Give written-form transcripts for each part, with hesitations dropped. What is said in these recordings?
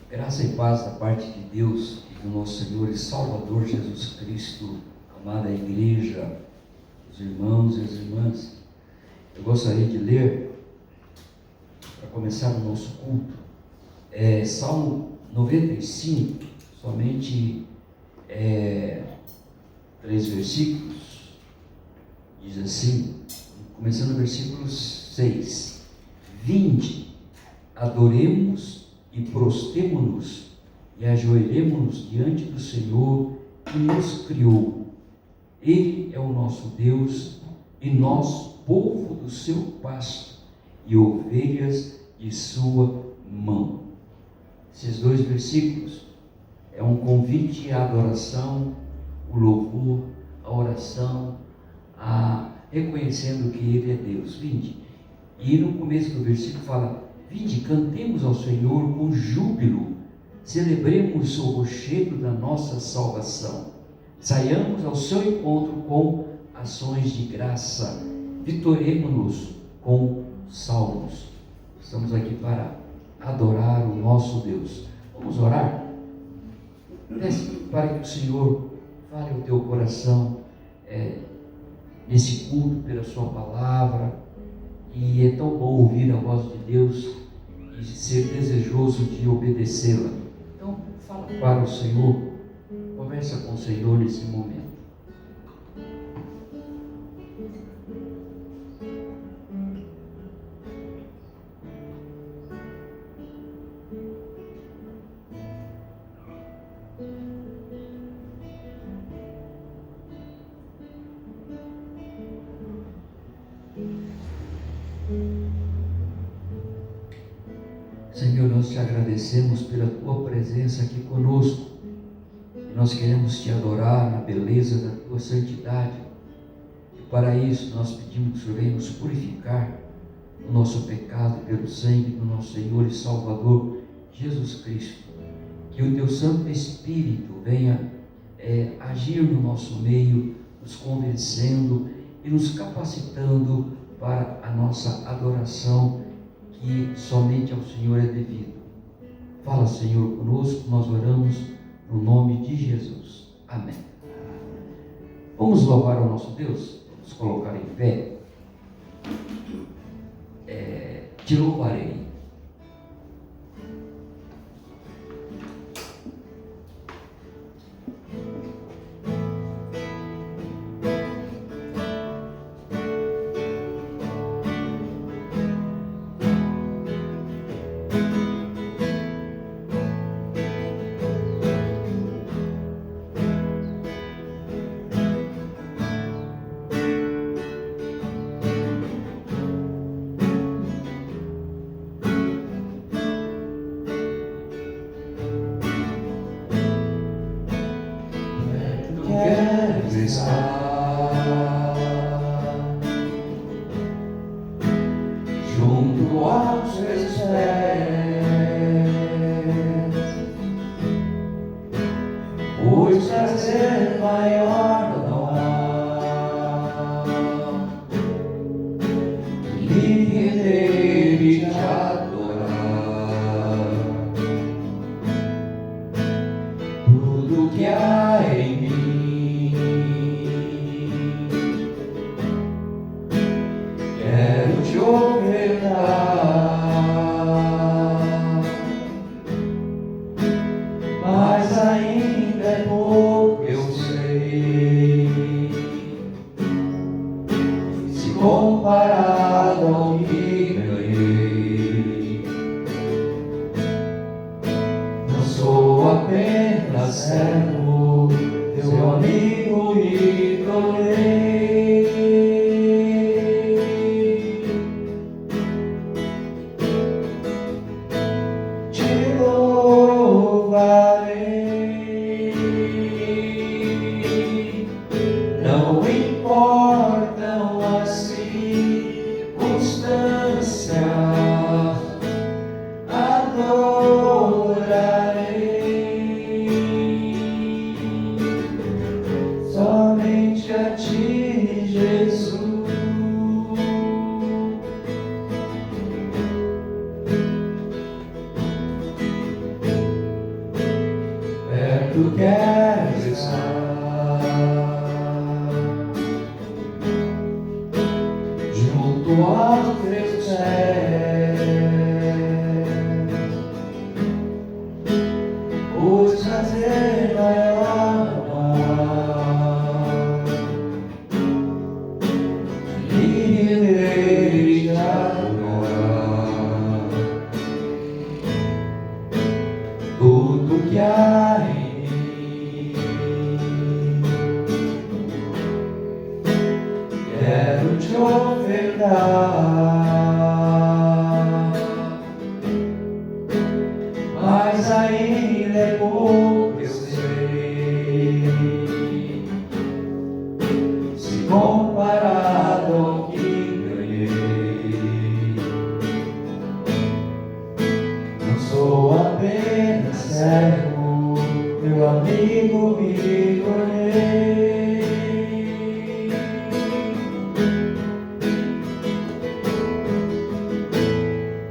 Graça e paz da parte de Deus e do nosso Senhor e Salvador Jesus Cristo, amada igreja, os irmãos e as irmãs. Eu gostaria de ler, para começar o nosso culto, Salmo 95, somente 3 versículos. Diz assim, começando no versículo 6: Vinde, adoremos e prostemo-nos e ajoelhemo-nos diante do Senhor que nos criou. Ele é o nosso Deus e nós, povo do seu pasto e ovelhas de sua mão. Esses 2 versículos é um convite à adoração, o louvor, a oração, reconhecendo que Ele é Deus. Vinde. E no começo do versículo fala: Vinde, cantemos ao Senhor com júbilo, celebremos o rochedo da nossa salvação, saiamos ao seu encontro com ações de graça, vitoremos-nos com salmos. Estamos aqui para adorar o nosso Deus. Vamos orar? Peço para que o Senhor fale ao teu coração nesse culto, pela sua palavra. E é tão bom ouvir a voz de Deus e ser desejoso de obedecê-la. Então, fala para o Senhor, conversa com o Senhor nesse momento. Senhor, nós te agradecemos pela tua presença aqui conosco, e nós queremos te adorar na beleza da tua santidade, e para isso nós pedimos que o Senhor venha nos purificar do nosso pecado pelo sangue do nosso Senhor e Salvador Jesus Cristo. Que o teu Santo Espírito venha agir no nosso meio, nos convencendo e nos capacitando para a nossa adoração, que somente ao Senhor é devido. Fala, Senhor, conosco, nós oramos no nome de Jesus. Amém. Vamos louvar o nosso Deus? Vamos colocar em pé. Te louvarei. Junto aos teus pés, pois prazer maior não há que dele te adorar. Tudo que há em mim quero te ofertar, mas ainda é pouco, eu sei, se comparado ao que ganhei. Não sou apenas servo, teu amigo me tornei. Não importam as circunstâncias, adorarei. tu queres estar, junto ao teu céu, pois fazer maior e te adorar. Tudo que há em mim, quero te ofertar, mas ainda é pouco, eu sei, se comparado ao que ganhei. Não sou apenas servo, meu amigo, me tornei.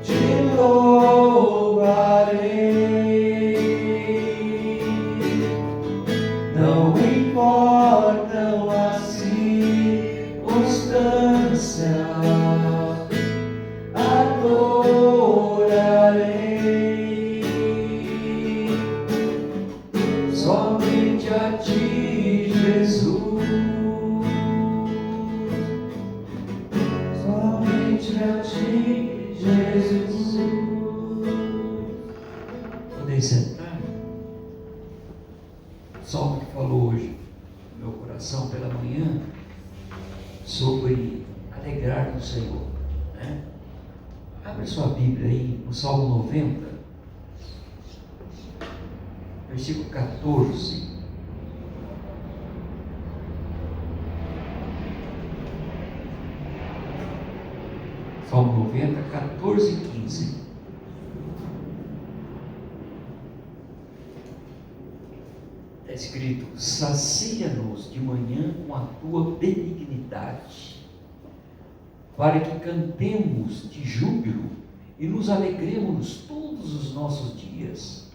Te louvarei, não importam as circunstâncias, adorarei somente a ti, Jesus, somente a ti, Jesus. Podem sentar. O salmo que falou hoje no meu coração pela manhã sobre alegrar no Senhor, né? Abre sua Bíblia aí no Salmo 90, versículo 14. Salmo 90, 14 e 15. Está escrito: sacia-nos de manhã com a tua benignidade, para que cantemos de júbilo e nos alegremos todos os nossos dias.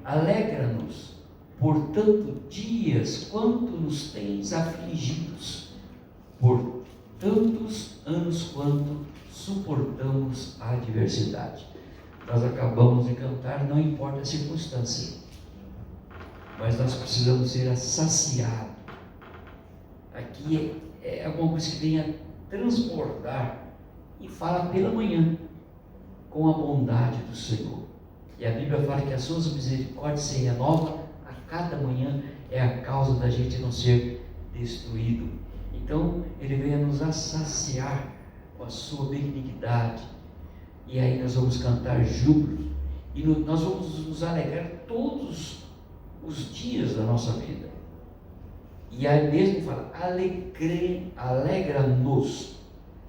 Alegra-nos, portanto, dias quanto nos tens afligidos, por tantos anos quanto suportamos a adversidade. Nós acabamos de cantar, não importa a circunstância, mas nós precisamos ser saciados. Aqui é alguma coisa que venha transbordar, e fala pela manhã com a bondade do Senhor. E a Bíblia fala que as suas misericórdias se renovam a cada manhã, é a causa da gente não ser destruído. Então Ele vem nos saciar com a sua benignidade, e aí nós vamos cantar júbilo, e nós vamos nos alegrar todos os dias da nossa vida. E aí mesmo fala, alegra-nos.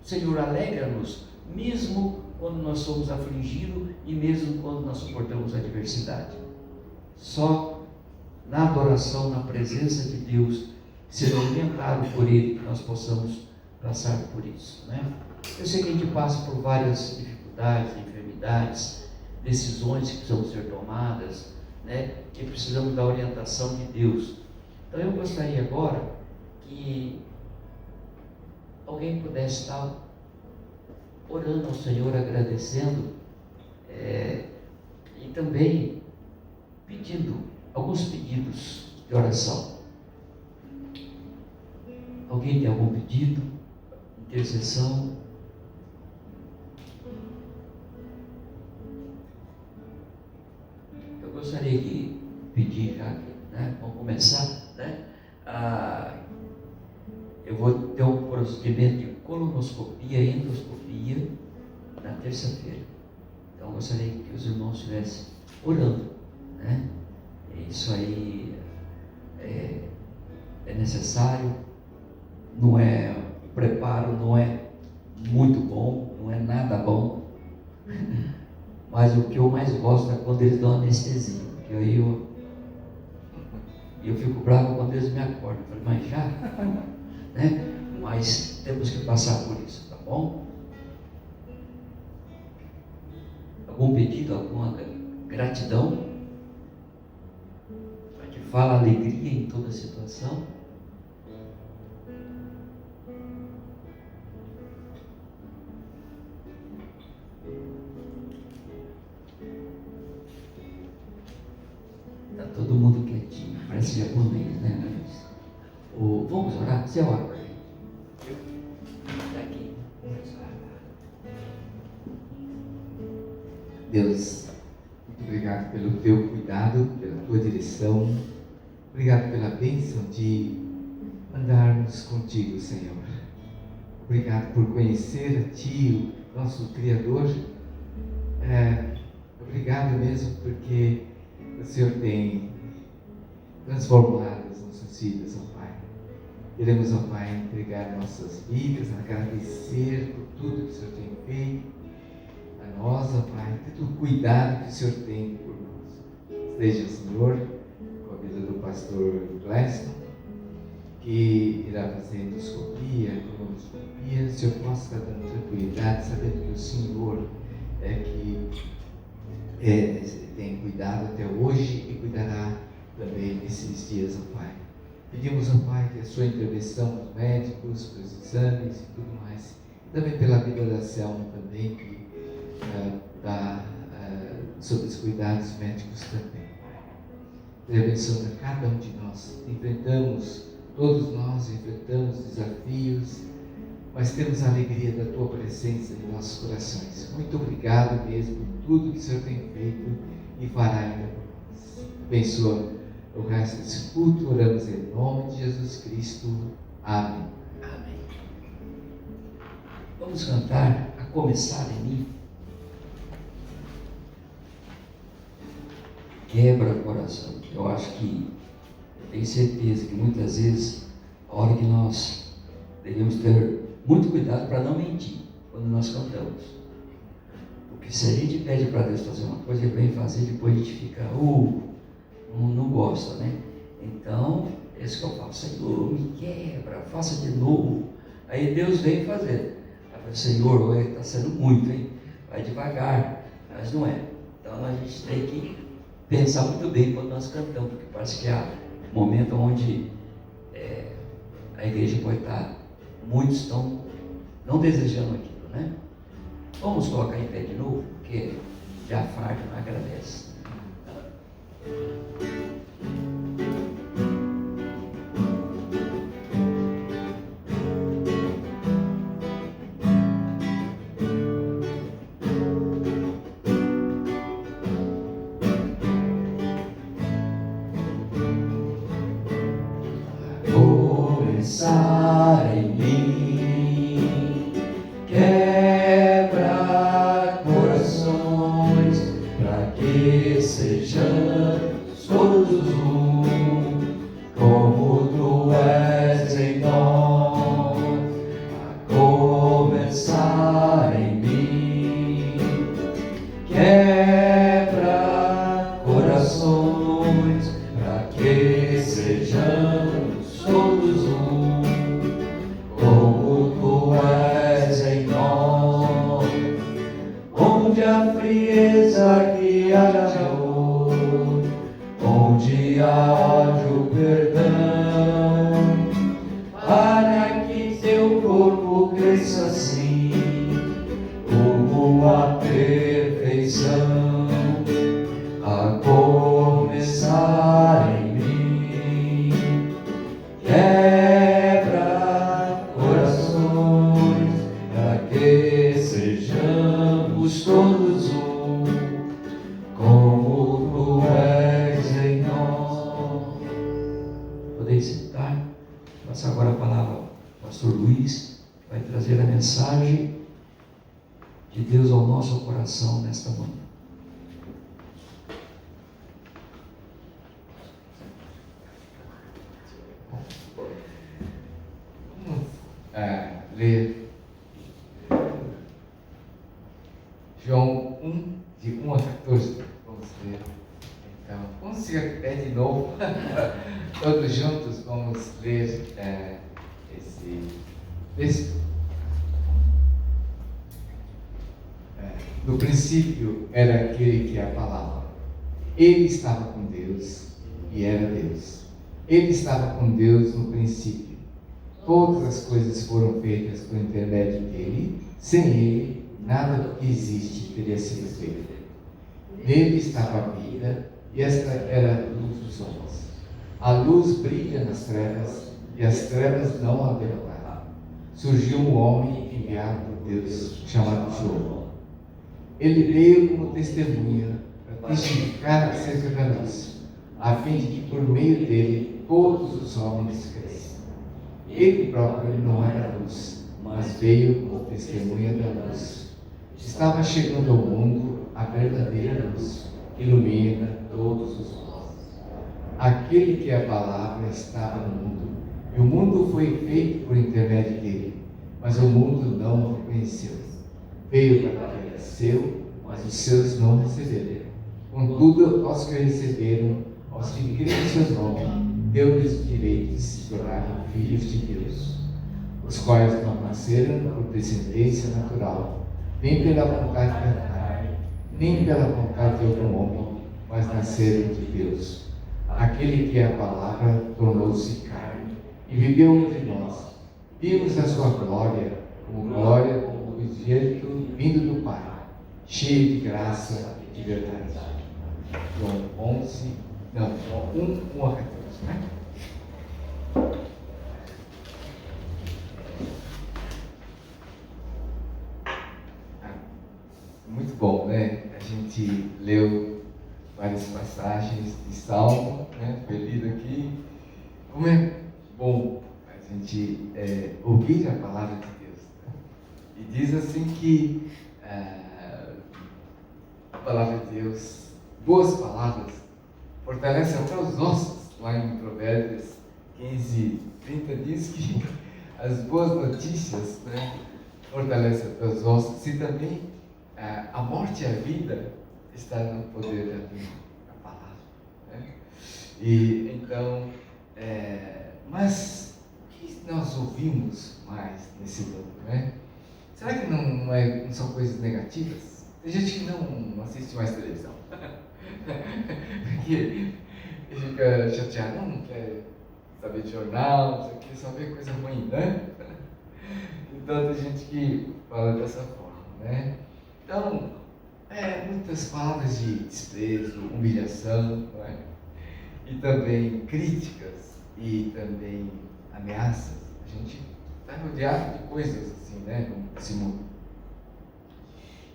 Senhor, alegra-nos, mesmo quando nós somos afligidos e mesmo quando nós suportamos a adversidade. Só na adoração, na presença de Deus, sendo orientado por Ele, que nós possamos passar por isso, né? Eu sei que a gente passa por várias dificuldades, enfermidades, decisões que precisam ser tomadas, né? Que precisamos da orientação de Deus. Então eu gostaria agora que alguém pudesse estar orando ao Senhor, agradecendo, e também pedindo alguns pedidos de oração. Alguém tem algum pedido? Intercessão? Eu gostaria de pedir, já que, né, vamos começar, né? Eu vou ter um procedimento de colonoscopia e endoscopia na terça-feira. Então eu gostaria que os irmãos estivessem orando, né? Isso aí é necessário, não é, o preparo não é muito bom, não é nada bom, mas o que eu mais gosto é quando eles dão anestesia, porque aí eu fico bravo quando eles me acordam. Eu falei, mas já? Né? Mas temos que passar por isso, tá bom? Algum pedido, alguma gratidão? Pode fala alegria em toda situação. Está todo mundo quietinho, parece japonês, né? Vamos orar? Você ora para mim. Daqui. Deus, muito obrigado pelo teu cuidado, pela tua direção. Obrigado pela bênção de andarmos contigo, Senhor. Obrigado por conhecer a Ti, o nosso Criador. Obrigado mesmo porque o Senhor tem transformado as nossas vidas, ó Pai. Queremos, ó Pai, entregar nossas vidas, agradecer por tudo que o Senhor tem feito a nós, ó Pai, todo o cuidado que o Senhor tem por nós. Esteja, Senhor, com a vida do pastor Glaston, que irá fazer endoscopia, colonoscopia. O Senhor possa estar dando tranquilidade, sabendo que o Senhor é que tem cuidado até hoje e cuidará também nesses dias, ó Pai. Pedimos, ó Pai, que a sua intervenção nos médicos, pelos exames e tudo mais, e também pela vida da Selma também, que dá sob os cuidados médicos também, Pai. Seja abençoando a cada um de nós. Todos nós enfrentamos desafios, mas temos a alegria da Tua presença em nossos corações. Muito obrigado mesmo por tudo que o Senhor tem feito e fará ainda por nós. Abençoa o resto desse culto, oramos em nome de Jesus Cristo. Amém. Amém. Vamos cantar A Começar em Mim. Quebra o coração. Eu acho que, eu tenho certeza que muitas vezes, a hora que nós devemos ter muito cuidado para não mentir quando nós cantamos. Porque se a gente pede para Deus fazer uma coisa, Ele vem fazer, depois a gente fica, não gosta, né? Então, é isso que eu falo, Senhor, me quebra, faça de novo. Aí Deus vem fazer. Aí eu falo, Senhor, está sendo muito, hein? Vai devagar, mas não é. Então a gente tem que pensar muito bem quando nós cantamos, porque parece que há um momento onde a igreja pode estar, muitos estão não desejando aquilo, né? Vamos colocar em pé de novo, porque já farto não agradece. Começar em mim, quebra corações, para que sejamos todos um, como Tu és em nós. A começar em mim, quebra corações, para que sejamos todos um, como Tu és em nós. Onde a frieza que haja amor, onde haja o perdão, para que Teu corpo cresça assim, como a perfeição. A começar em mim, quebra corações, para que sejamos todos um, como Tu és em nós. Podeis sentar. Passa agora a palavra ao pastor Luiz, que vai trazer a mensagem de Deus ao nosso coração nesta manhã. Vamos ler João 1, de 1 a 14. Vamos ler. Então, vamos ficar pé de novo. Todos juntos vamos ler esse texto. No princípio era aquele que é a palavra. Ele estava com Deus e era Deus. Ele estava com Deus no princípio. Todas as coisas foram feitas por intermédio dele. Sem ele, nada do que existe teria sido feito. Nele estava a vida, e esta era a luz dos homens. A luz brilha nas trevas, e as trevas não a derrotaram. Surgiu um homem enviado por Deus, chamado João. Ele veio como testemunha para testificar acerca da luz, a fim de que por meio dele todos os homens cresçam. Ele próprio não era luz, mas veio como testemunha da luz. Estava chegando ao mundo a verdadeira luz, que ilumina todos os homens. Aquele que é a palavra estava no mundo, e o mundo foi feito por intermédio dele, mas o mundo não o reconheceu. Veio para que era seu, mas os seus não receberam. Contudo, aos que o receberam, aos que creem em seu nome, deu-lhes o direito de se tornarem filhos de Deus, os quais não nasceram por descendência natural, nem pela vontade da carne, nem pela vontade de algum homem, mas nasceram de Deus. Aquele que é a palavra tornou-se carne e viveu entre nós. Vimos a sua glória como unigênito vindo do Pai, cheio de graça e de verdade. João 1, 1 a 14, né? Muito bom, né? A gente leu várias passagens de Salmo, né? Foi lido aqui. Como é bom a gente ouvir a palavra de Deus, né? E diz assim que a palavra de Deus, boas palavras, fortalece até os ossos. Lá em Provérbios 15, 30 diz que as boas notícias, né, fortalecem até os ossos. E também a morte e a vida está no poder da palavra, né? E então, mas o que nós ouvimos mais nesse mundo, né? Será que não são coisas negativas? Tem gente que não assiste mais televisão, porque fica chateado, não quer saber de jornal, isso aqui, só vê coisa ruim, né? Então tem gente que fala dessa forma, né? Então, muitas palavras de desprezo, humilhação, não é? E também críticas e também ameaças. A gente está rodeado de coisas assim, né, nesse mundo.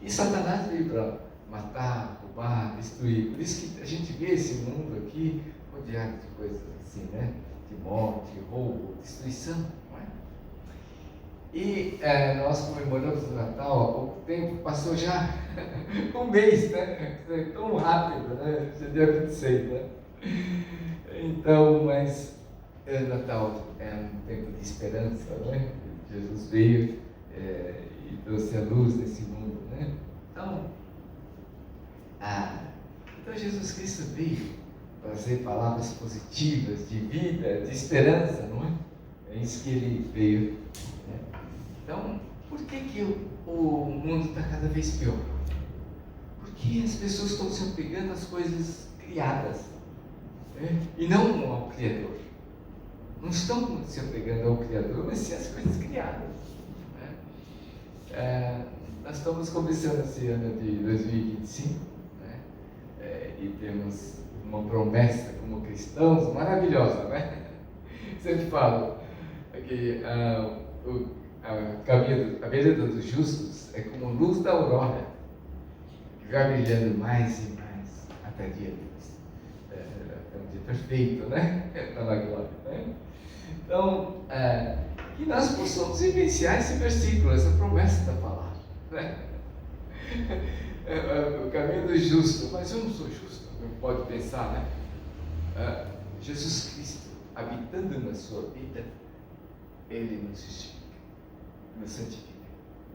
E Satanás veio para matar, roubar, destruir. Por isso que a gente vê esse mundo aqui rodeado de coisas assim, né? De morte, roubo, destruição, não é? E nós comemoramos o Natal há pouco tempo, passou já um mês, né? Tão rápido, né? Já dia 26, né? Então, mas o Natal é um tempo de esperança, né? Jesus veio e trouxe a luz nesse mundo, né? Então Jesus Cristo veio trazer palavras positivas, de vida, de esperança, não é? É isso que ele veio, né? Então, por que o mundo está cada vez pior? Porque as pessoas estão se apegando às coisas criadas, né? E não ao Criador. Não estão se apegando ao Criador, mas sim às coisas criadas, né? Nós estamos começando esse ano de 2025, né? E temos uma promessa como cristãos maravilhosa, né? Sempre falo que a vereda dos justos é como luz da aurora, que vai brilhando mais e mais até dia Deus. É um dia perfeito, né? Pela glória, né? Então, que nós possamos vivenciar esse versículo, essa promessa da palavra, né? O caminho do justo, mas eu não sou justo, não pode pensar, né? Jesus Cristo habitando na sua vida, Ele nos justifica, nos santifica.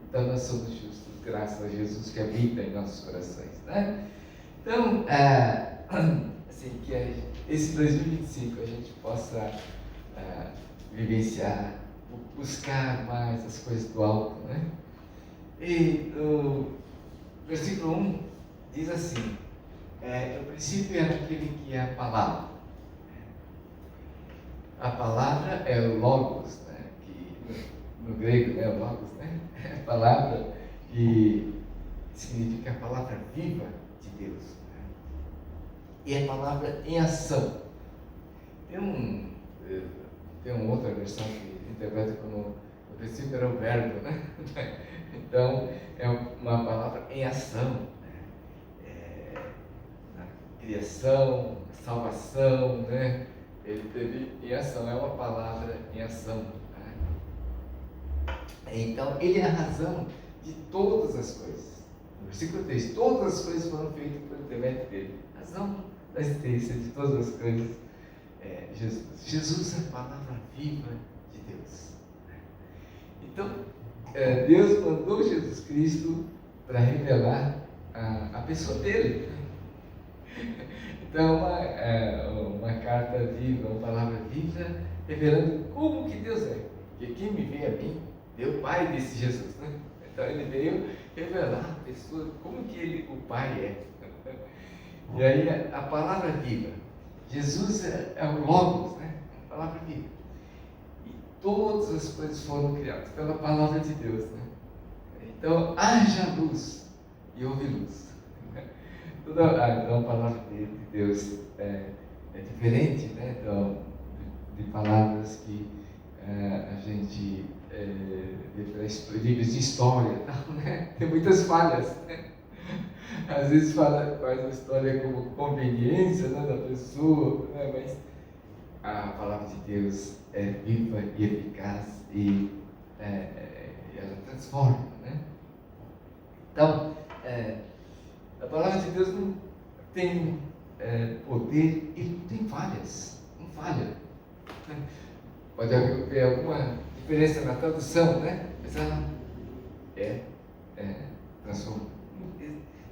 Então nós somos justos, graças a Jesus que habita em nossos corações, né? Então, assim, que esse 2025 a gente possa vivenciar, buscar mais as coisas do alto, né? E o versículo 1 diz assim: no princípio era aquele que é a palavra. a palavra é o logos, né? Que no grego, né, o logos, né? É a palavra que significa a palavra viva de Deus, né? E a palavra em ação. Tem uma outra versão que interpreta como o princípio era o verbo, né? Então é uma palavra em ação, né? Na criação, salvação, né? Ele teve em ação, é uma palavra em ação, né? Então ele é a razão de todas as coisas. No versículo 3, todas as coisas foram feitas por intermédio dele. A razão da existência de todas as coisas é Jesus. Jesus é a palavra viva de Deus. Então, Deus mandou Jesus Cristo para revelar a pessoa dele. Então, uma carta viva, uma palavra viva, revelando como que Deus é. Porque quem me vê a mim, vê o Pai desse Jesus, né? Então, ele veio revelar a pessoa, como que o Pai é. E aí, a palavra viva. Jesus é o Logos, né? A palavra viva. E todas as coisas foram criadas pela palavra de Deus, né? Então, haja luz e houve luz. Então, a palavra de Deus é diferente, né? Então, de palavras que a gente vê pelos livros de história, não, né? Tem muitas falhas, né? Às vezes faz a história como conveniência, né, da pessoa, né? Mas a palavra de Deus é viva e eficaz e ela transforma, né? Então, a palavra de Deus não tem poder e não tem falhas, não falha. Pode haver alguma diferença na tradução, né? Mas ela transforma.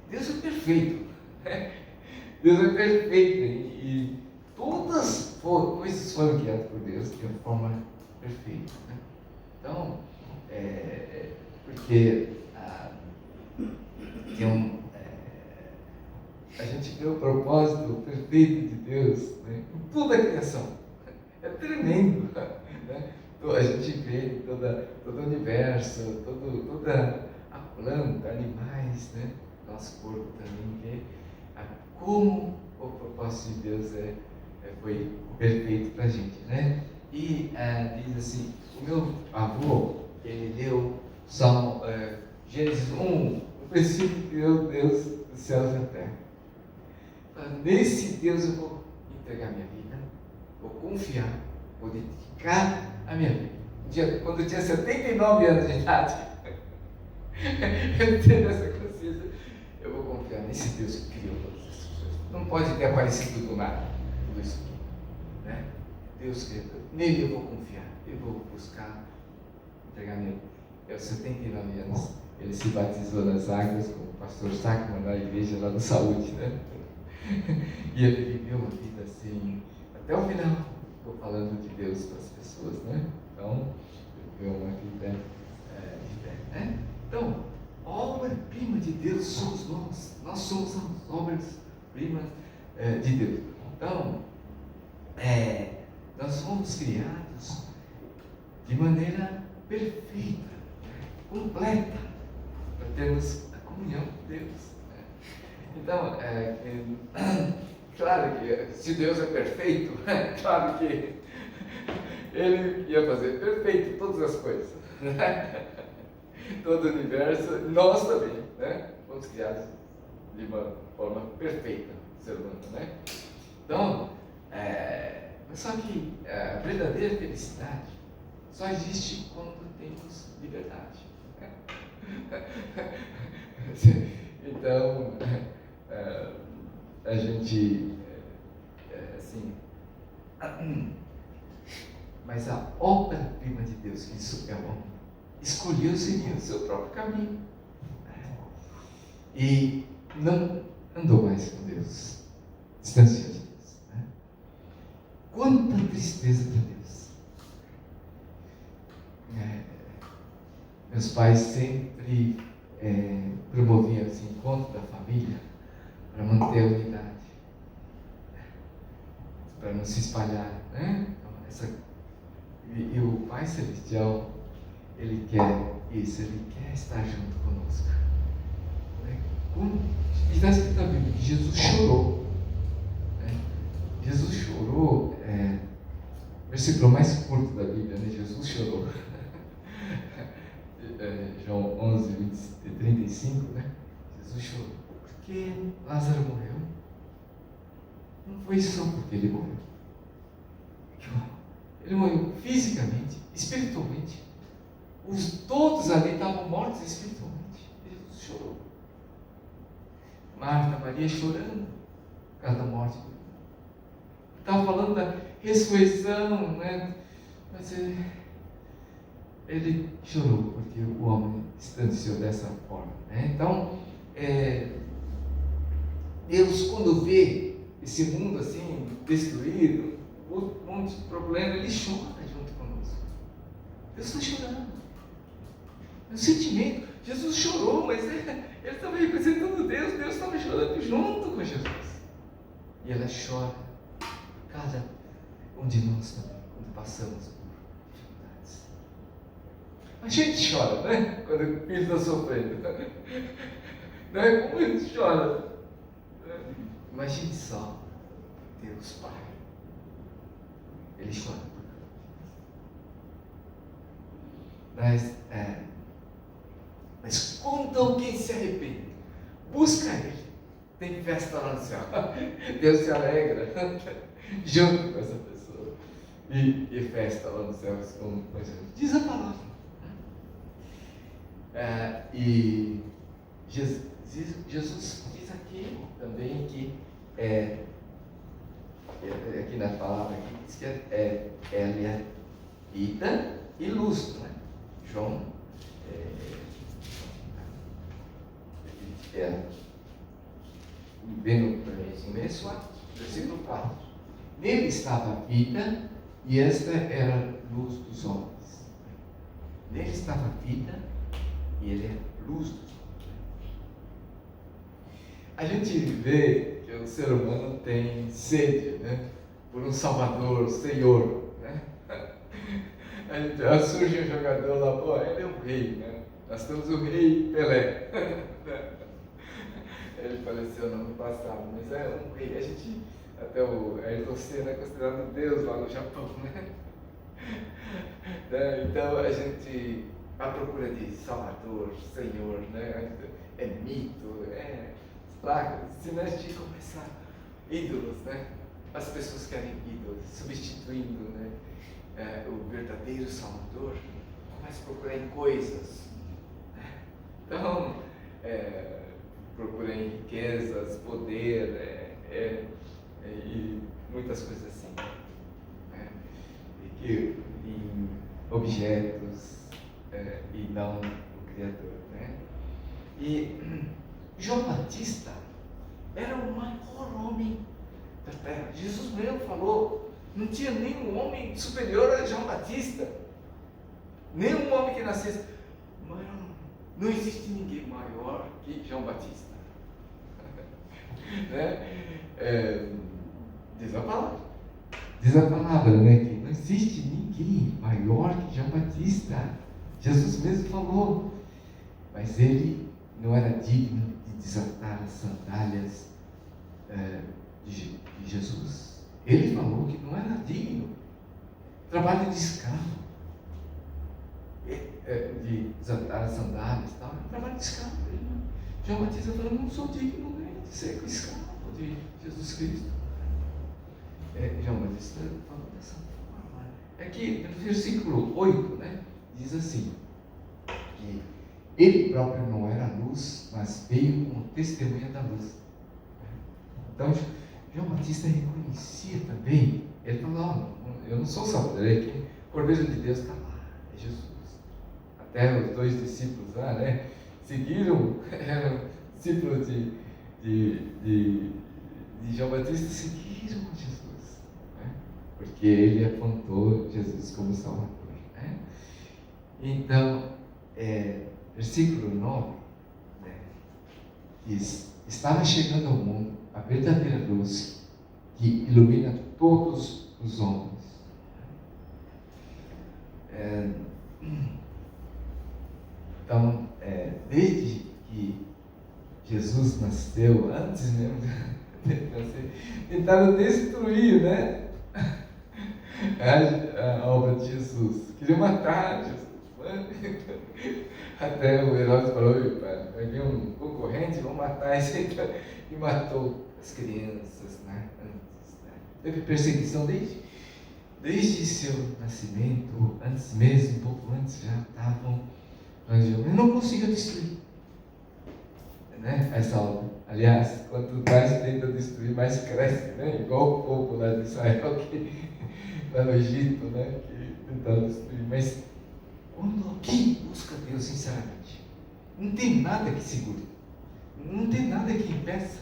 Deus é perfeito, né? Deus é perfeito e todas as coisas foram criadas por Deus de uma forma perfeita, né? Então, porque a gente vê o propósito perfeito de Deus, né, em toda a criação. É tremendo, né? A gente vê todo o universo, toda a planta, animais, né? Nosso corpo também vê como o propósito de Deus foi perfeito para a gente, né? E diz assim, o meu avô, ele leu Salmo, Gênesis 1, no princípio criou Deus dos céus e da terra. Nesse Deus eu vou entregar minha vida, vou confiar, vou dedicar a minha vida. Quando eu tinha 79 anos de idade, eu tenho essa consciência, eu vou confiar nesse Deus que criou todas essas coisas. Não pode ter aparecido do nada tudo isso aqui, né? Deus criou, nele eu vou confiar, eu vou buscar entregar minha vida. Aos 79 anos, ele se batizou nas águas com o pastor Sacman na igreja lá do Saúde, né? E ele viveu uma vida assim, até o final. Estou falando de Deus para as pessoas, né? Então, ele viveu uma vida de fé, né? Então, obra-prima de Deus somos nós. Nós somos as obras-primas de Deus. Então, nós fomos criados de maneira perfeita, completa, para termos a comunhão com Deus. Então, claro que se Deus é perfeito, claro que Ele ia fazer perfeito todas as coisas, né? Todo o universo, nós também, né? Fomos criados de uma forma perfeita, ser humano, né? Então, só que a verdadeira felicidade só existe quando temos liberdade. Então, a gente, assim, mas a obra-prima de Deus, que isso é o homem, escolheu seguir o seu próprio caminho e não andou mais com Deus, distanciou de Deus, né? Quanta tristeza para Deus. Meus pais sempre promoviam esse encontro da família para manter a unidade, para não se espalhar, né? Então, E o Pai Celestial, Ele quer isso, Ele quer estar junto conosco. E está escrito na Bíblia que Jesus chorou. Jesus chorou, o versículo mais curto da Bíblia, né? Jesus chorou. João 11, 35, né? Jesus chorou porque Lázaro morreu. Não foi só porque ele morreu. Ele morreu fisicamente, espiritualmente. Todos ali estavam mortos espiritualmente. Jesus chorou. Marta, Maria chorando por causa da morte do irmão. Estava falando da ressurreição, né? Mas ele chorou porque o homem distanciou dessa forma, né? Então, Deus, quando vê esse mundo assim, destruído, um monte de problema, Ele chora junto conosco. Deus está chorando. É um sentimento. Jesus chorou, mas Ele estava representando Deus. Deus estava chorando junto com Jesus. E ela chora por cada um de nós também, quando passamos por dificuldades. A gente chora, né? Quando o filho está sofrendo. Né? Como a gente chora? Imagine só, Deus Pai. Ele chora por nós. Mas quando alguém se arrepende, busca Ele, tem festa lá no céu. Deus se alegra junto com essa pessoa. E festa lá no céu, como diz a palavra. E Jesus diz aqui também que aqui na palavra aqui diz que ela é vida e luz, não é? João vendo para mim assim, versículo 4. Nele estava a vida e esta era a luz dos homens. Nele estava a vida e ele é a luz dos homens. A gente vê que o ser humano tem sede, né? Por um Salvador, Senhor, né? Surge um jogador lá, pô, ele é um rei, né? Nós temos o rei Pelé. Ele faleceu no ano passado, mas é um rei. A gente, até o Ayrton Senna é considerado Deus lá no Japão, né? Então a gente, à procura de Salvador, Senhor, né? É mito, se a gente começar ídolos, né? As pessoas querem ídolos, substituindo, né? O verdadeiro Salvador, começa a procurar em coisas, né? Então, procura em riquezas, poder, e muitas coisas assim, né? Em objetos, e não o Criador, né? E João Batista era o maior homem da terra. Jesus mesmo falou, não tinha nenhum homem superior a João Batista. Nenhum homem que nascesse. Não existe ninguém maior que João Batista. Né? Diz a palavra. Diz a palavra, né? Que não existe ninguém maior que João Batista. Jesus mesmo falou. Mas ele não era digno de desatar as sandálias de Jesus. Ele falou que não era digno. Trabalho de escravo. De desatar as sandálias e tal. Trabalho de escravo. João Batista falou, não sou digno de ser escravo de Jesus Cristo. João Batista falou dessa forma. Aqui no versículo 8, né, diz assim, que ele próprio não era a luz, mas veio como testemunha da luz. Então, João Batista reconhecia também, ele falou, eu não sou Salvador, o Cordeiro de Deus está lá, é Jesus. Até os dois discípulos lá, né, seguiram, eram discípulos de João Batista, seguiram Jesus, né, porque ele apontou Jesus como Salvador. Né? Então, versículo 9, né, diz, estava chegando ao mundo a verdadeira luz que ilumina todos os homens. Jesus nasceu, antes mesmo de nascer, tentaram destruir, né? A obra de Jesus. Queriam matar Jesus. Até o Herodes falou: vai vir um concorrente, vão matar esse aí. E matou as crianças, né? Antes, né? Teve perseguição desde seu nascimento, antes mesmo, um pouco antes já estavam. Mas não conseguiu destruir, né? Essa obra. Aliás, quanto mais tenta destruir, mais cresce, né? Igual o povo lá de Israel, lá no Egito, né? Que tentaram destruir. Mas quando alguém busca Deus sinceramente, não tem nada que segure, não tem nada que impeça.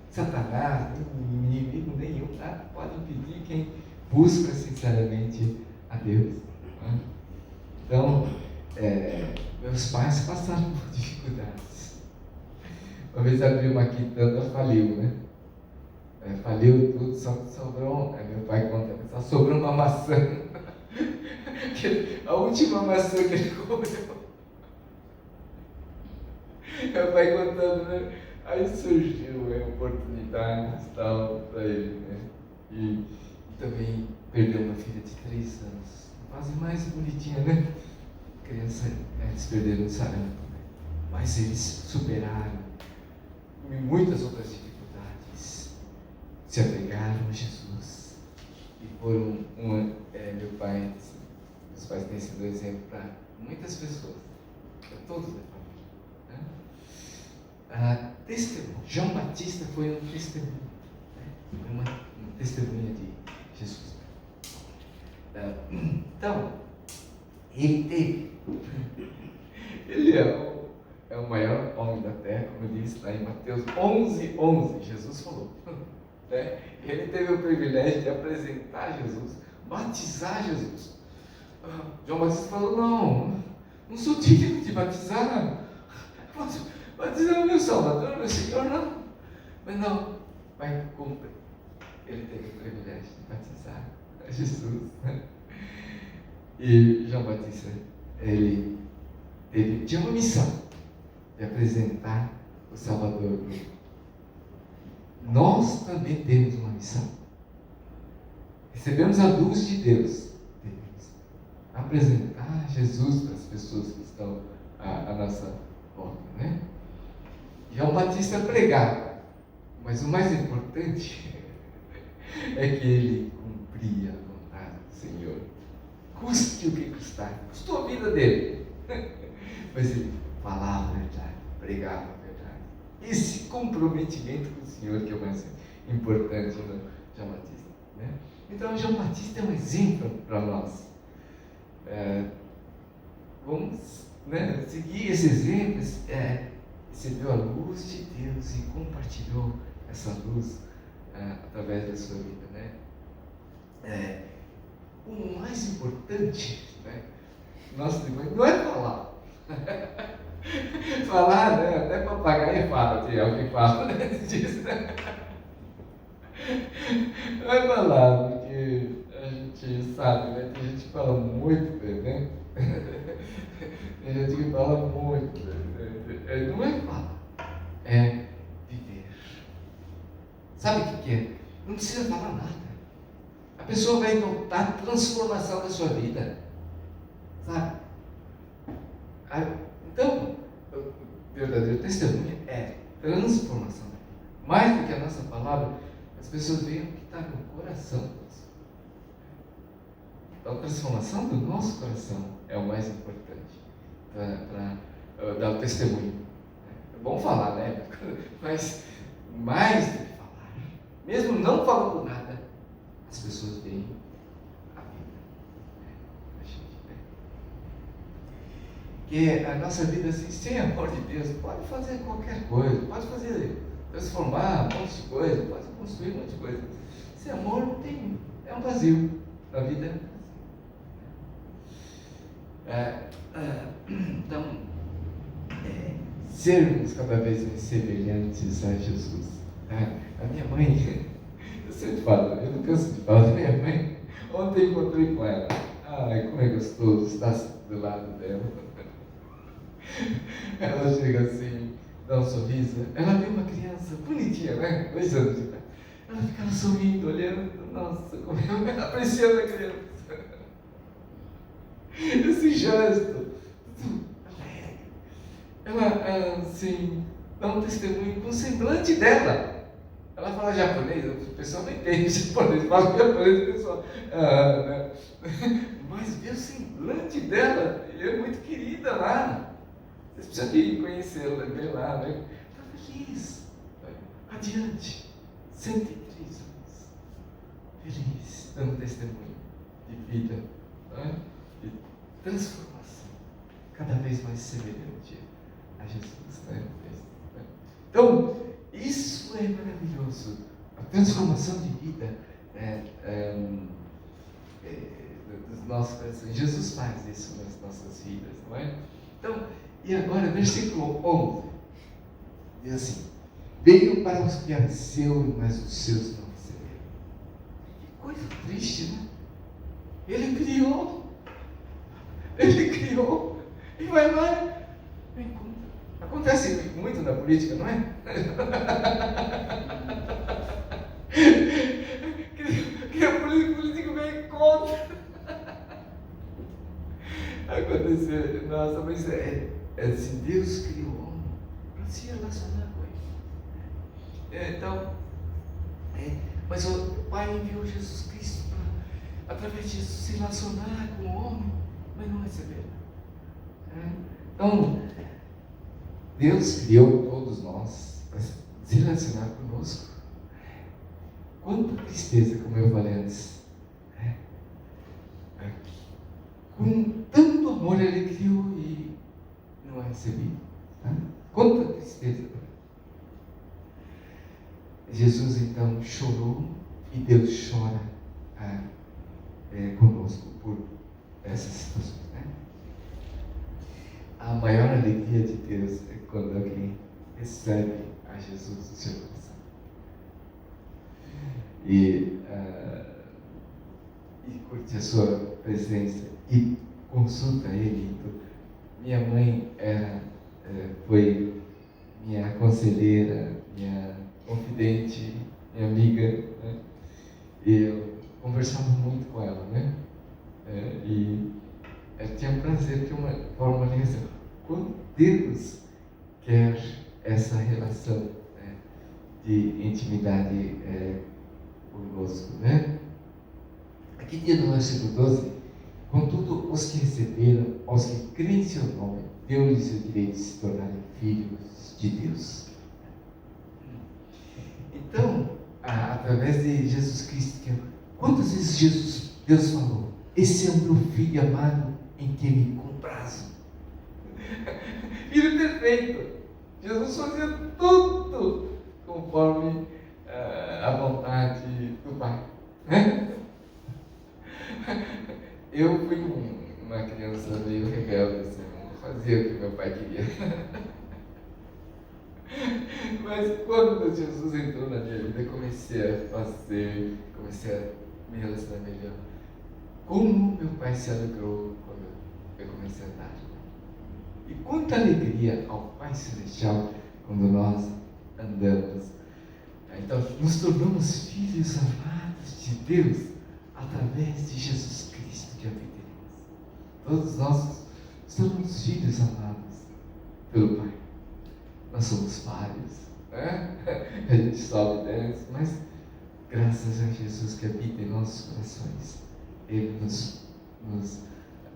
Satanás, inimigo nenhum, nada pode impedir quem busca sinceramente a Deus. Né? Então, meus pais passaram por dificuldades. Uma vez abriu uma quitanda, faliu, né? Faliu tudo, só sobrou. Meu pai conta, só sobrou uma maçã. A última maçã que ele comeu. Meu pai contando, né? Aí surgiu a oportunidade para ele, né? E também perdeu uma filha de 3 anos. Quase mais bonitinha, né? Criança, eles perderam o sarampo, né? Mas eles superaram muitas outras dificuldades. Se apegaram a Jesus. E foram meu pai, meus pais têm sido exemplo para muitas pessoas, para todos da família. Né? Testemunho. João Batista foi um testemunho, né? Uma testemunha de Jesus. Então, ele é o maior homem da terra, como diz lá em Mateus 11:11, Jesus falou. Né? Ele teve o privilégio de apresentar Jesus, batizar Jesus. João Batista falou: não sou digno de batizar. Batizar o meu Salvador, meu Senhor, não. Mas não, vai cumprir. Ele teve o privilégio de batizar Jesus. Né? E João Batista, ele tinha uma missão de apresentar o Salvador. Nós também temos uma missão. Recebemos a luz de Deus. Devemos apresentar Jesus para as pessoas que estão à nossa volta, né? João Batista pregava, mas o mais importante é que ele cumpria a vontade do Senhor. Custe o que custar. Custou a vida dele. Mas ele falava a verdade, pregava a verdade. Esse comprometimento com o Senhor que é o mais importante no João Batista. Né? Então, João Batista é um exemplo para nós. Vamos, né, seguir esse exemplo. Recebeu a luz de Deus e compartilhou essa luz através da sua vida. Né? O mais importante, né, nosso depois, não é falar. Falar, né? Até papagaio fala, tem alguém que fala disso, né? Não é falar, porque a gente sabe, né? Tem gente que fala muito bem, né? Tem gente que fala muito bem. Não é falar, é viver. Sabe o que é? Não precisa falar nada. A pessoa vai notar a transformação da sua vida. Sabe? Então, o verdadeiro testemunho é transformação. Mais do que a nossa palavra, as pessoas veem o que está no coração. Então, a transformação do nosso coração é o mais importante para dar o testemunho. É bom falar, né? Mas mais do que falar, mesmo não falando nada, as pessoas veem a vida da gente. Porque a nossa vida, assim, sem amor de Deus, pode fazer qualquer coisa, pode fazer, transformar um monte de coisa, pode construir um monte de coisa. Sem amor não tem, é um vazio. A vida é um vazio. Então, sermos cada vez mais semelhantes a Jesus. A minha mãe, eu sempre falo, eu não canso de falar da minha mãe. Ontem encontrei com ela. Ai, como é gostoso estar do lado dela. Ela chega assim, dá um sorriso. Ela viu uma criança bonitinha, né? 2 anos de idade. Ela ficava sorrindo, olhando, nossa, como ela apreciando a criança. Esse gesto, alegre. Ela, assim, dá um testemunho com o semblante dela. Ela fala japonês, o pessoal não entende japonês, fala japonês, o pessoal. Né? Mas vê o semblante dela, ele é muito querida lá. Vocês precisam ir conhecê-la, ver lá, né? Está feliz, adiante, 103 anos, feliz, dando testemunho de vida, né? De transformação, cada vez mais semelhante a Jesus, né? Então, isso é maravilhoso, a transformação de vida dos nossos corações. Jesus faz isso nas nossas vidas, não é? Então, e agora, versículo 11, diz assim: veio para os que eram seus, mas os seus não receberam. Que coisa triste, né? Ele criou, e vai lá, não encontra. Acontece muito na política, não é? Que a política vem contra. Aconteceu, nossa, mas é assim, Deus criou o homem para se relacionar com ele. Então, mas o Pai enviou Jesus Cristo para, através disso, se relacionar com o homem, mas não receberam. Então, Deus criou todos nós para se relacionar conosco. Quanta tristeza, como eu falei antes. Com tanto amor Ele criou e não é recebido. Quanta tristeza. Jesus então chorou e Deus chora conosco por essas situações. Né? A maior alegria de Deus é quando alguém recebe a Jesus no seu coração. E curte a sua presença e consulta Ele. Então, minha mãe foi minha conselheira, minha confidente, minha amiga, né? E eu conversava muito com ela, né? E ela tinha um prazer, tinha uma forma de ligação. Quando Deus quer essa relação, né, de intimidade conosco, né? Aqui diz no versículo 12: contudo, os que receberam, aos que creem em seu nome, deu-lhes o direito de se tornarem filhos de Deus. Então, através de Jesus Cristo, quantas vezes Deus falou: esse é o meu filho amado em quem me comprazo. Filho perfeito. Jesus fazia tudo conforme a vontade do Pai. Eu fui uma criança meio rebelde, assim, fazia o que meu pai queria. Mas quando Jesus entrou na minha vida, comecei a me relacionar melhor. Como meu pai se alegrou quando eu comecei a andar. E quanta alegria ao Pai Celestial quando nós andamos. Então, nos tornamos filhos amados de Deus através de Jesus Cristo que habita em nós. Todos nós somos filhos amados pelo Pai. Nós somos falhos, né? A gente sobe e desce, mas graças a Jesus que habita em nossos corações, Ele nos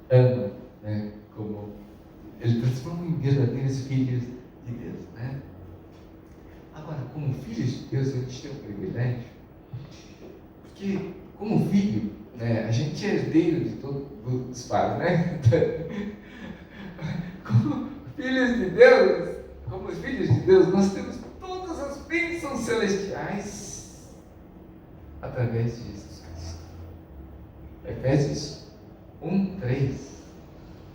ama, né? Como Ele transforma em verdadeiros filhos de Deus, né? Agora, como filhos de Deus, a gente tem um privilégio, porque como filho, né, a gente é herdeiro de todos os pais, né? Como filhos de Deus, nós temos todas as bênçãos celestiais através de Jesus Cristo. Efésios 1:3.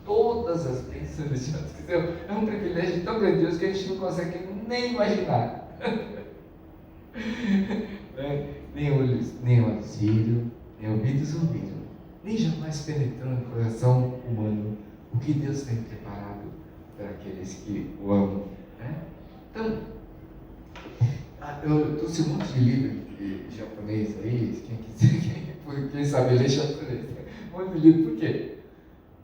Todas as bênçãos celestiais. É um privilégio tão grandioso que a gente não consegue nem imaginar. Nem olhos viram, nem ouvidos ouviram, nem jamais penetrou no coração humano o que Deus tem preparado para aqueles que o amam, né? Então, eu trouxe um monte de livro de japonês aí, quem quiser, quem sabe ler japonês. Um monte de livro, por quê?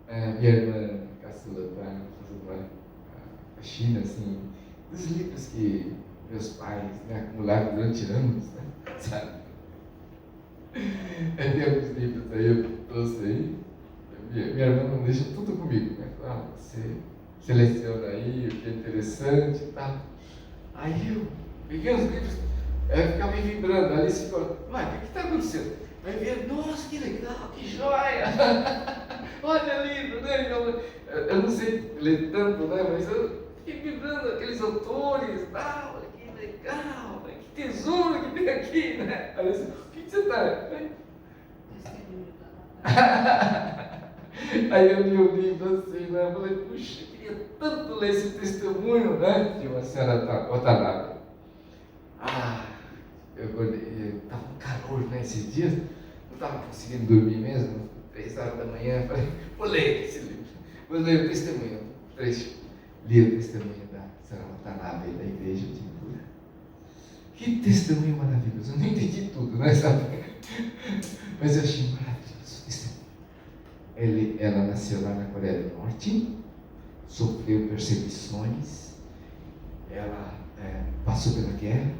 Minha irmã caçula está fazendo a China, assim, dos livros que meus pais, né, acumularam durante anos, né, sabe? Aí tem alguns livros aí, eu trouxe aí. Minha irmã não deixa tudo comigo, né? Você seleciona aí o que é interessante e tal. Aí eu peguei os livros, eu ficava me vibrando, ali se ficou, mas o que está acontecendo? Aí eu nossa, que legal, que joia! Olha livro, né? Eu não sei ler tanto, né? Mas eu fiquei vibrando aqueles autores e tal, que legal, que tesouro que tem aqui, né? Aí eu disse, o que você está? Aí eu li o livro assim, né? Eu falei, puxa, eu queria tanto ler esse testemunho, né? De uma senhora Watanabe. Eu estava com calor, né? Esses dias, não estava conseguindo dormir mesmo. 3 horas da manhã, falei, vou ler esse livro. Vou ler o testemunho, li o testemunho da senhora Watanabe da igreja de Ibura. Que testemunho maravilhoso. Eu não entendi tudo, né? Sabe? Mas eu achei maravilhoso o testemunho. Ela nasceu lá na Coreia do Norte, sofreu perseguições, ela passou pela guerra,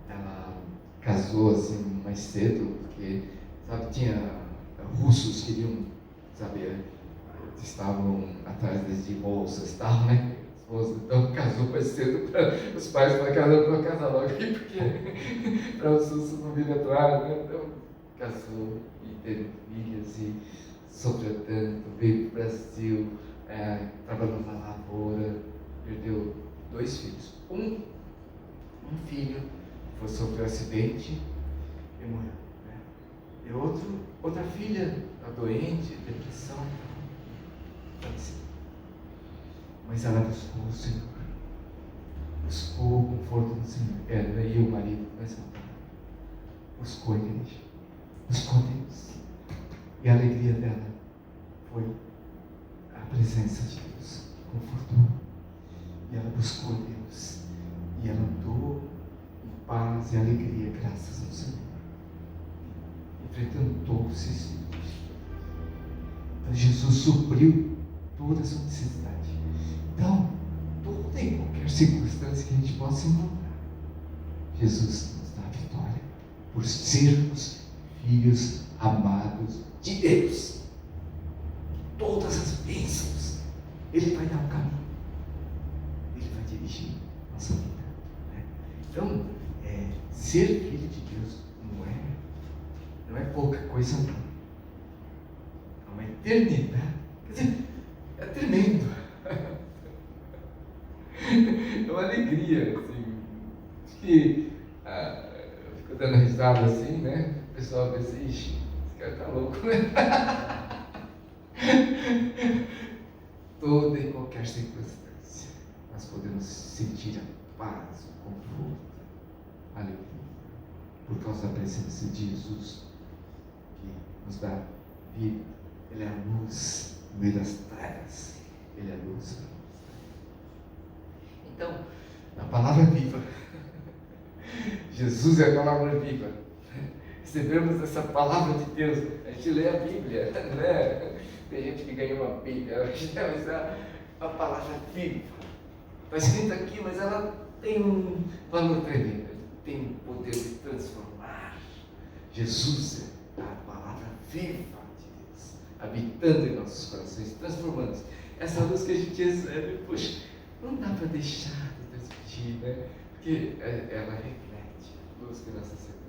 ela casou assim mais cedo, porque, sabe, tinha russos que queriam, sabe, estavam atrás de moças e tal, né? Então casou mais cedo, os pais falaram para casar logo aqui, porque para os russos não virem atrás, né? Então casou e teve filhos e sofreu tanto, veio para o Brasil, trabalhou na lavoura, perdeu 2 filhos. Um filho sofreu um acidente e morreu. E outra filha está doente, depressão, faleceu. Mas ela buscou o Senhor, buscou o conforto do Senhor. Ela e o marido, buscou a igreja, buscou Deus. E a alegria dela foi a presença de Deus, confortou. E ela buscou Deus. E ela andou em paz e alegria, graças ao Senhor. Enfrentando todos os seus. Então Jesus supriu toda a sua necessidade. Então, toda e qualquer circunstância que a gente possa encontrar, Jesus nos dá a vitória por sermos filhos amados de Deus. Todas as bênçãos, Ele vai dar o caminho, Ele vai dirigir a nossa vida. Né? Então, ser filho de Deus não é pouca coisa, não. É uma eternidade. Quer dizer, é tremendo. É uma alegria, assim. Acho que eu fico dando risada assim, né? O pessoal pensa, ixi, esse cara tá louco, né? Toda e qualquer circunstância, nós podemos sentir a paz, o conforto, a alegria, por causa da presença de Jesus, que nos dá vida. Ele é a luz no meio das trevas. Ele é a luz. Então, a palavra viva. Jesus é a palavra viva. Recebemos essa palavra de Deus. A gente lê a Bíblia, né? Tem gente que ganhou uma Bíblia, mas é a palavra viva. Está escrito aqui, mas ela tem um valor tremendo. Tem o poder de transformar. Jesus é a palavra viva de Deus, habitando em nossos corações, transformando-se. Essa luz que a gente recebe, poxa, não dá para deixar de transmitir, né? Porque ela reflete, a luz que nós recebemos,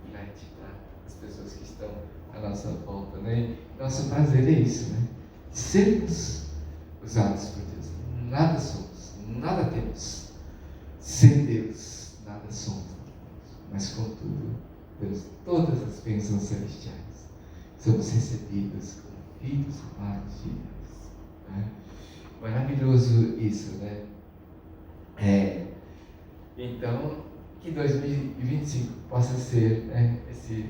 reflete para as pessoas que estão à nossa volta, né? Nosso prazer é isso, né? Sermos usados por Deus. Nada somos, nada temos. Sem Deus, nada somos. Mas contudo, temos todas as bênçãos celestiais. Somos recebidos como filhos amados de Deus. Né? Maravilhoso isso, né? Então, que 2025 possa ser, né, esse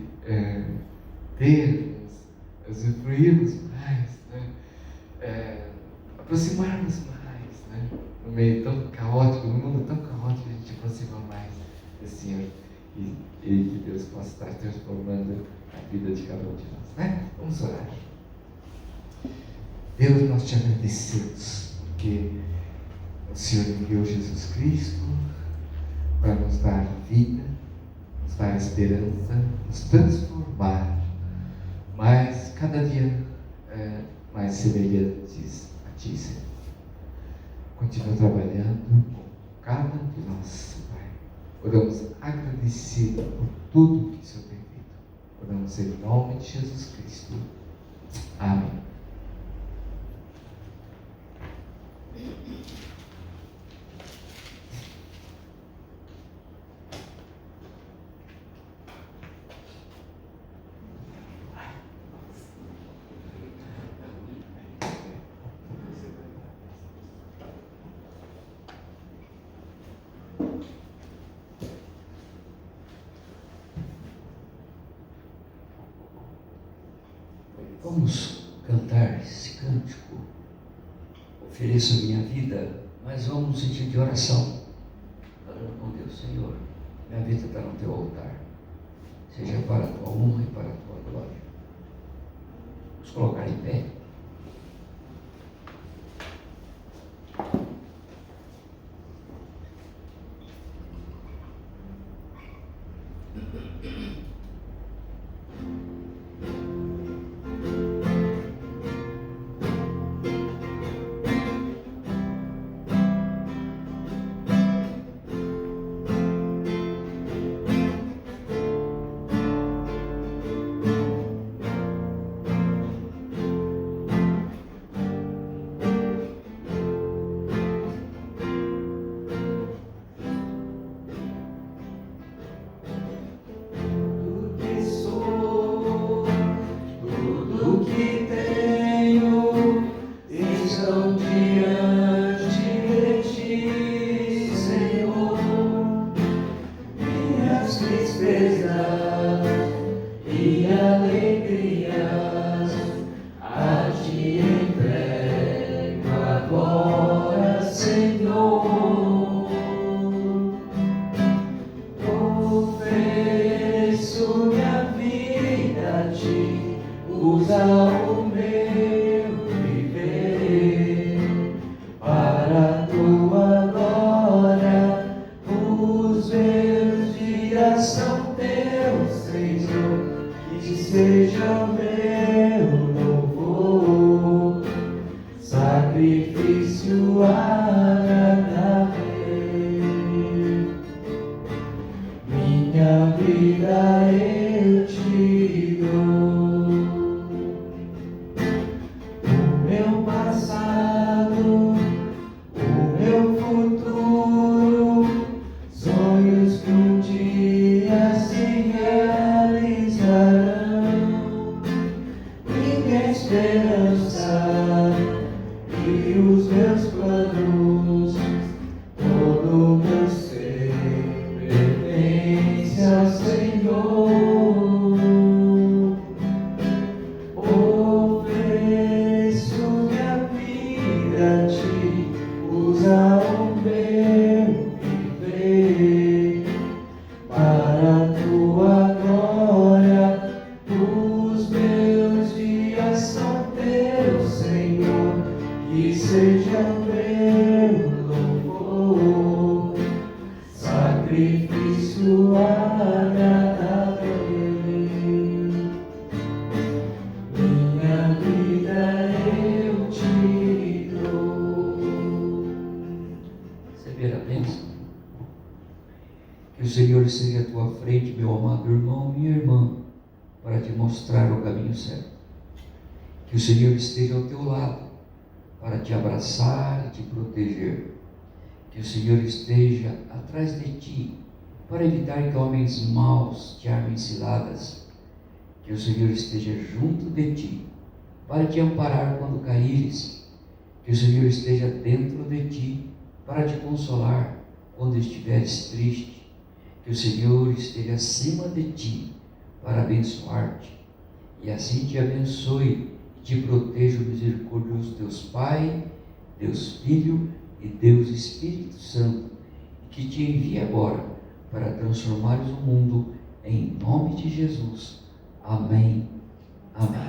termos, usufruirmos mais, né, aproximarmos mais, né, no meio tão caótico, no mundo tão caótico, a gente aproxima mais do Senhor e que Deus possa estar transformando a vida de cada um de nós, né? Vamos orar. Deus, nós te agradecemos porque o Senhor enviou Jesus Cristo para nos dar vida, nos dar esperança, nos transformar, mas cada dia mais semelhantes a Ti, Senhor. Continua trabalhando com cada um de nós, Pai. Oramos agradecido por tudo que o Senhor tem feito. Oramos em nome de Jesus Cristo. Amém. Vamos cantar esse cântico. Ofereço a minha vida, mas vamos no sentido de oração. Falando com Deus, Senhor, minha vida está no teu altar. Seja para a tua honra e para a tua glória. Vamos colocar em pé. Que o Senhor esteja à tua frente, meu amado irmão, minha irmã, para te mostrar o caminho certo. Que o Senhor esteja ao teu lado, para te abraçar e te proteger. Que o Senhor esteja atrás de ti, para evitar que homens maus te armem ciladas. Que o Senhor esteja junto de ti, para te amparar quando caíres. Que o Senhor esteja dentro de ti, para te consolar quando estiveres triste. Que o Senhor esteja acima de ti, para abençoar-te. E assim te abençoe e te proteja o misericordioso Deus Pai, Deus Filho e Deus Espírito Santo, que te envia agora para transformares o mundo em nome de Jesus. Amém. Amém.